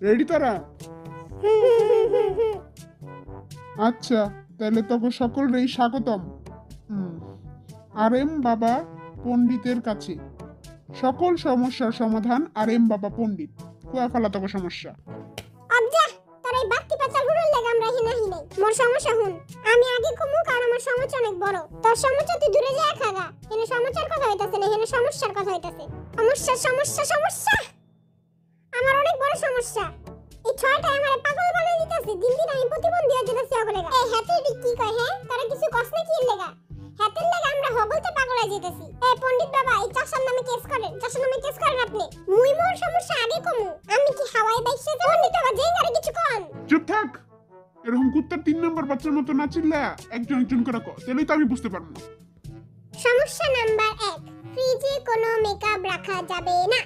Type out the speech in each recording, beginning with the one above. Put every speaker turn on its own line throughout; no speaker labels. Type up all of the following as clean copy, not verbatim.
Ready তারা? আচ্ছা, তাহলে তখন সকলেই স্বাগতম আর এম বাবা পণ্ডিতের কাছে। সকল সমস্যার সমাধান আর এম বাবা পণ্ডিত। কুয়া ফেলা তখন সমস্যা।
আব্জা তোর এই বাতি পাচার হুড়ের লাগা আমরা হিনাহি নাই। মোর সমস্যা হুন, আমি আগে কমু কারণ আমার সমস্যা অনেক বড়। তোর সমস্যা তুই দূরে যা খাগা। এনে সমস্যার কথা হইতাছে না, এনে সমস্যার কথা হইতাছে। সমস্যা সমস্যা সমস্যা আমার অনেক বড় সমস্যা। এই ছয়টা আমারে পাগল বানাই দিতেছে। দিন দিন আমি প্রতিবন্ধী হয়ে যেতেছি ওগুলোগা। এই হাতের কি কয় হ্যাঁ? তারা কিছু কষ্ট না কি লাগা? হাতের লাগা আমরা হগলতে পাগল হয়ে যেতেছি। এই পণ্ডিত বাবা এই চাষার নামে কেস করেন। চাষার নামে কেস করেন আপনি। মুই মোর সমস্যা আগে কমু। আমি কি হাওয়ায় বাইসে যাব? পণ্ডিত বাবা জেঙ্গারে কিছু কোন।
চুপ থাক। এরকম কুত্তার 3 নম্বর বাচ্চার মতো না চিল্লা একজন একজন করে কও, তাহলেই তো আমি বুঝতে পারবো।
সমস্যা নাম্বার 1, ফ্রিজে কোনো মেকআপ রাখা যাবে না।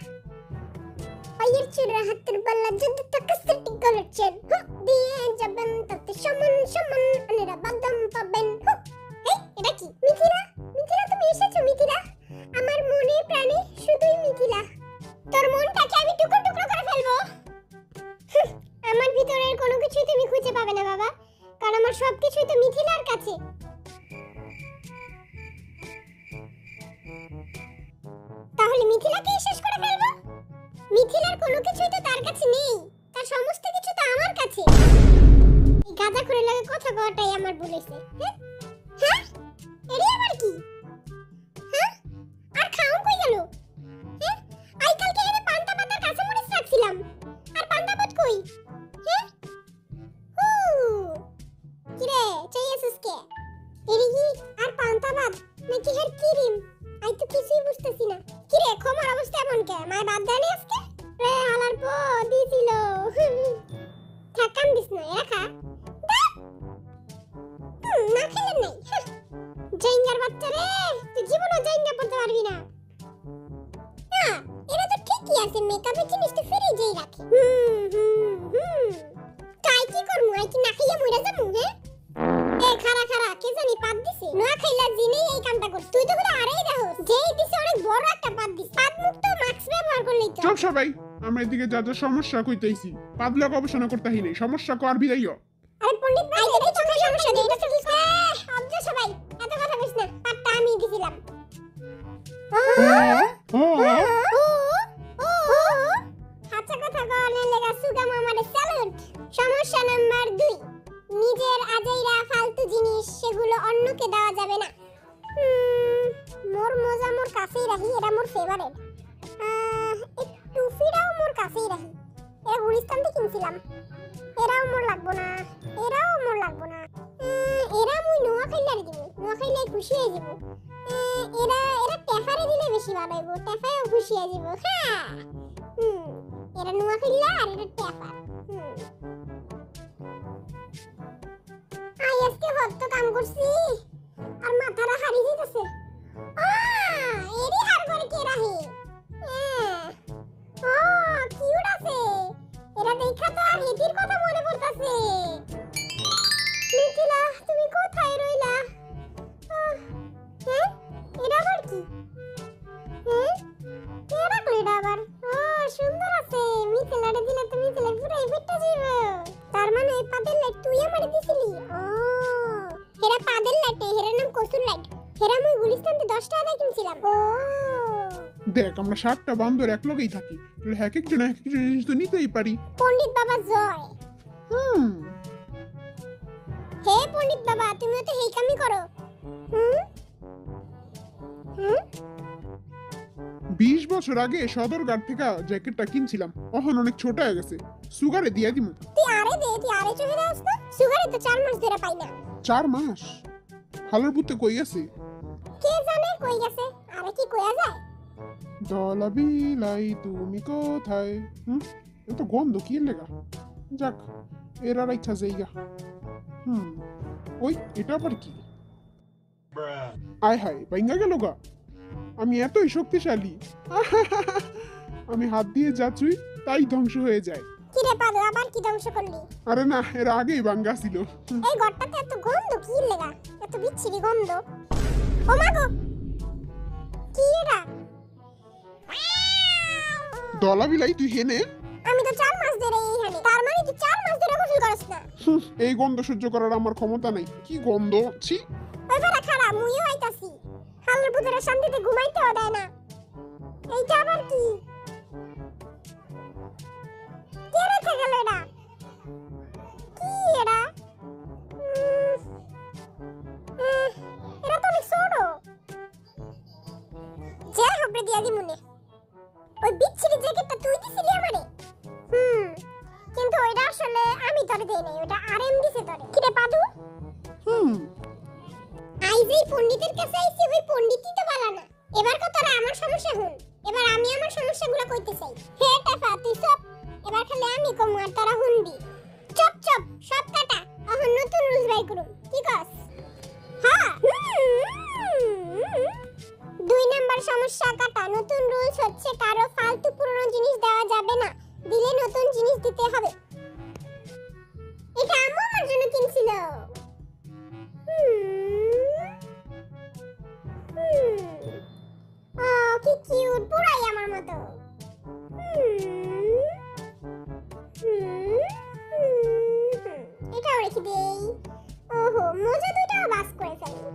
পায়ের চূড়া হাতের বালা যদি টাকা সেটিং করেছেন দিয়ে যাবেন তাতে সমান সমান আনেরা বাদাম পাবেন। এই এটা কি? মিথিলা, মিথিলা তুমি এসেছো? মিথিলা আমার মনে প্রাণে শুধুই মিথিলা। তোর মনটাকে আমি টুকরো টুকরো করে ফেলবো। আমার ভিতরের কোনো কিছুই তুমি খুঁজে পাবে না বাবা, কারণ আমার সবকিছুই তো মিথিলার কাছে। তাহলে মিথিলাকে শেষ করে ফেলবো? মিথিলার কোনো কিছুই তো তার কাছে নেই, তার সমস্ত কিছু তো আমার কাছে। এই গাদা করে লাগে কথা কওয়াটাই আমার বলেছে। হ্যাঁ হ্যাঁ এরি আবার কি? হ্যাঁ আর খাও কই গেল? হ্যাঁ আই কালকে এনে পান্তা পাতার কাছে মরিচ রাখছিলাম, আর পান্তা পাত কই? হ্যাঁ কি রে চাইছিস কে? এরি কি আর পান্তা পাত নাকি হের ক্রিম? আই তো কিছুই বুঝতেছি না। কি রে খমার অবস্থা এমন কে? মাই বাদ দেয়নি আজকে? রে হালার পো দিছিল। থাকান দিস না রাখা না খেলে নাই। জাইঙ্গার বাচ্চা রে, তুই জীবনও জাইঙ্গা পড়তে পারবি না। হ্যাঁ এরা তো ঠিকই আছে, মেকআপের জিনিস তো ফ্রিজেই রাখে। তাই কি করমু? আই কি না খাইয়া মইরা যামু? হ্যাঁ এ খারা খারা কে জানি পাত দিছে। না খাইলা জিনেই এই কামটা কর। তুই তো বলে আরেই দেখো যেই দিছে অনেক বড় একটা পাত দিছে। পাত মুক্ত মাস্ক ব্যবহার করলেই তো।
চুপ সবাই, আমরা এদিকে যা যা সমস্যা কইতেইছি পাতলা গবেষণা করতে হইনি। সমস্যা কর বিদাইও।
আরে পণ্ডিত ভাই দেখি চোখের সমস্যা নেই। এটা কি অবজা সবাই এত কথা কইছ না। পাতটা আমি দিছিলাম। আচ্ছা কথা কওয়ার লাগা সুগা মামারে স্যালুট। সমস্যা নাম্বার 2, নিজের আজাইরা ফালতু জিনিস সেগুলো অন্যকে দেওয়া যাবে না। মোর মজা মোর কাছেই রাখি, এটা মোর ফেভারিট। এই টুফিটাও মোর কাছেই রাখি, এটা গুলিস্তান থেকে কিনছিলাম। এরাও মোর লাগবো না, এরাও মোর লাগবো না। এরা মুই নোয়া খাইলার দিব, নোয়া খাইলে খুশি হয়ে যাব। এরা এরা টেফারে দিলে বেশি ভালো হইব, টেফায়ও খুশি হয়ে যাব। হ্যাঁ এরা নোয়া খাইলা আর এটা টেফার। আজকে হত্ত কাম করছি আর মাথাটা হারিয়ে যাইতেছে। এরি হার করে কে রাহে? কিউট আছে। এরা দেখা তো আর হেতির কথা মনে পড়তাছে। মিথিলা তুমি কোথায় রইলা? হ্যাঁ এটা আবার কি? হ্যাঁ কেডা কইরা আবার? সুন্দর আছে। মিথিলারে দিলে তো মিথিলা পুরাই ফিটটা যাবে। তার মানে এই পাদের লাইট তুই আমারে দিছিলি? হেরা পাদের লাইট, হেরার নাম কসুর লাইট। হেরা মুই গুলিস্তান থেকে 10 টাকা দিয়ে কিনছিলাম।
দেখ আমরা 7টা বান্দর এক লগেই থাকি, তাহলে এক একজন জিনিস তো নিতেই পারি।
পণ্ডিত বাবা জয়। হে পণ্ডিত বাবা তুমিও তো এই কামই করো।
20 বছর আগে সদরঘাট থেকে জ্যাকেটটা কিনছিলাম, এখন অনেক ছোট হয়ে গেছে। সুগারে দিয়া দিমু।
তুই আরে দে, তুই আরে চলে যাস না। সুগারে তো 4 মাস ধরে পাই না।
4 মাস? হালার পুতে কই আছে?
কে জানে কই গেছে? আরে কি কইয়া যায়?
দলা বিলাই তুমি কোথায়? এত গন্ধ কি লাগা? যাক এরা ইচ্ছা যাইগা। ওই এটা আবার কি? আয় হায় ভাঙ্গা গেল গা। আমি এতই শক্তিশালী। আমি হাত দিয়ে যা চুই তাই ধ্বংস হয়ে যায়।
কি রে পাদু আবার কি ধ্বংস করলি?
আরে না এর আগেই ভাঙ্গা ছিল।
এই ঘরটাতে এত গন্ধ কি লাগা? এত বিচ্ছিরি গন্ধ। ও মা গো কি এরা?
দলা বিলাই তুই হেনে?
আমি তো 4 মাস ধরে এইখানে। করছ না
এই গন্ধ সহ্য করার আমার ক্ষমতা নাই। কি গন্ধ, ছি।
ওই বেটা খাড়া মুইও আইতাছি হালার পুতেরা শান্তিতে ঘুমাইতেও দেয় না এইটা আবার কি কে রেখে গেল এটা কি এটা এটা তো অনেক ছোট যে হবে দিয়া দি মনে ওই বিচ্ছিরি জ্যাকেটটা তুই দিছিলি আমারে কিন্তু ওইটা আসলে আমি তোরে দেই নাই ওটা আরএম দিছে তোরে কি রে পাদু আই যেই পণ্ডিতের কাছে আইছি ওই পণ্ডিতই তো ভালো না এবার কথাটা আমার সমস্যা হল এবার আমি আমার সমস্যাগুলো কইতে চাই হে টাফা তুই সব এবার খালি আমি কম আর তোরা হুনবি চপ চপ সব কাটা এখন নতুন রুলস বাই করুম কি কস হ্যাঁ 2 নাম্বার সমস্যা কাটা নতুন রুলস হচ্ছে কারো ফালতু পুরনো জিনিস দেওয়া যাবে না দিলে নতুন জিনিস দিতে হবে এটা আম্মু আমার জন্য কিনছিল কি কিউট পুরাই আমার মতো এটাও রেখে দেই ওহো মোজা দুইটাও বাস করে ফেলি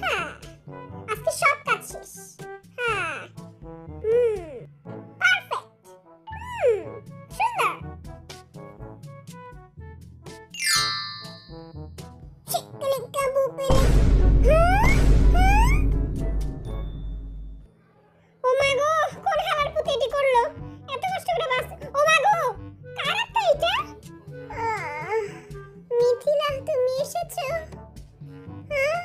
হ্যাঁ আজকে সব কাজ শেষ হ্যাঁ পারফেক্ট সুন্দর চিকলে কাবু পেলে ও মা গো কোন হালার পুতে এটি করলো এত কষ্ট করে বাস ও মা গো কার একটা এটা মিথিলা তুমি এসেছো হ্যাঁ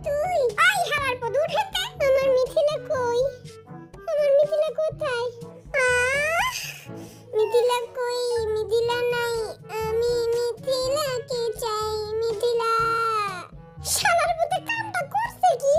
তুই আই হালার পদ উঠেতে আমার মিথিলা কই আমার মিথিলা কোথায় মিথিলা কই মিথিলা নাই আমি মিথিলাকে চাই মিথিলা শালার পুতে কামটা করছে কি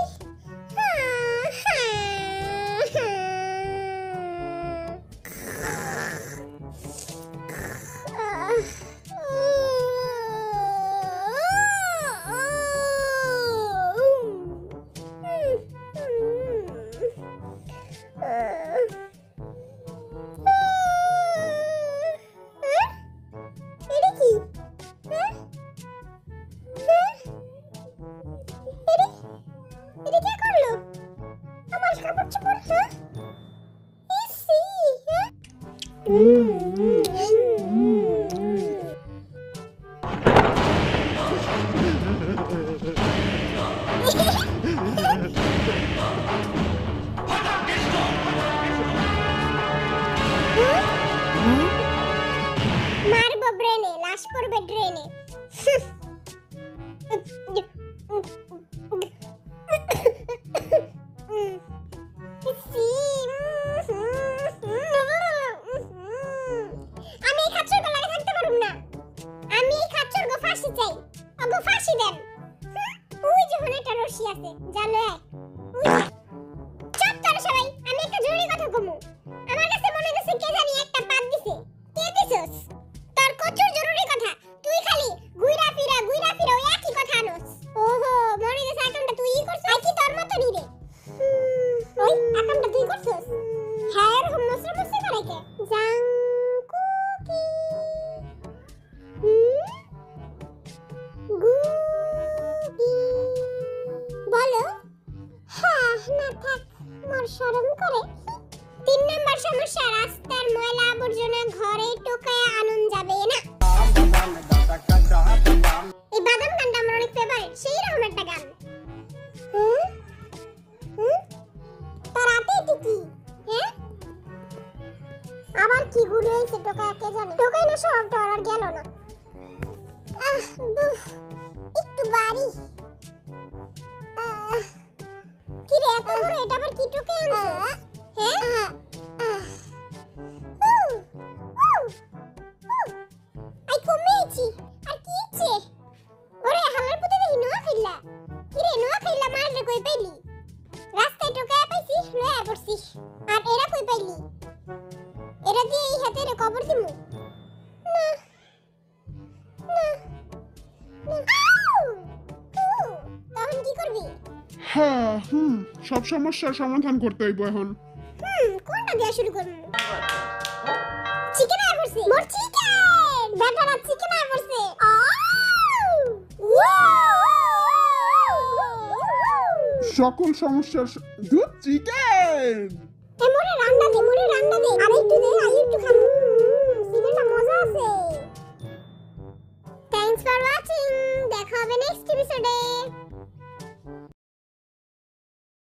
এটা কে করলো আমার কাপড় চোপড় হ্যাঁ ইসি হ্যাঁ মারবো ব্রেনে লাশ পড়বে ড্রেনে আমি এই খাচ্চর গো লাগে থাকতে পারুম না আমি এই খাচ্চর গো ফাঁসি চাই ওগো ফাঁসি দেন ওই যে ওখানে একটা রশি আছে জানো চুপ করো সবাই আমি একটা জরুরি কথা কমু আমার কাছে মনে হচ্ছে কে জানি একটা পাত দিছে কে দিছস তোর কচুর জরুরি কথা তুই খালি গুইরা ফিরা ওই একই কথা আনস ওহো মনে হচ্ছে আইটেমটা তুইই করছস আই কি তোর মত নি রে ওই আইটেমটা তুই করছস হ্যাঁ এরকম মসরা মসরা করে কে জাং কুকি গুগি বলো হ্যাঁ না থাক মোর শরম করে 3 নাম্বার সমস্যা রাস্তার ময়লা আবর্জনা ঘরে টোকায় আনন যাবে না এই বাদাম গানটা আমার অনেক ফেভারিট সেই রকম একটা গান তার হাতে এটি কি হ্যাঁ আবার কি ঘুরে এসে টোকায় কে জানে টোকায় না সবটা আর গেল না একটু বাড়ি কি রে এত বড় এটা আবার কি টোকায় আনছো হ্যাঁ আই কমেছি আর কি ইচ্ছে ওরে হালার পুতে দেই নোয়া খাইলা কি রে নোয়া খাইলা মার রে কই পাইলি রাস্তায় টোকায় পাইছি লয়া পড়ছি আর এরা কই পাইলি এরা দিয়ে এই হাতে রে কবর দিমু না তখন কি করবি
হ্যাঁ সব সমস্যার সমাধান করতে হইব এখন
কোনটা দিয়ে শুরু করব চিকেন আর বসে মোর চিকেন বেটারা চিকেন আয় পড়ছে
সকল সমস্যার দুধ চিকেন।
মোরে রান্না দে আর একটু দে আর একটু খাবো চিকেনটা মজা আছে থ্যাঙ্কস ফর ওয়াচিং দেখা হবে নেক্সট এপিসোডে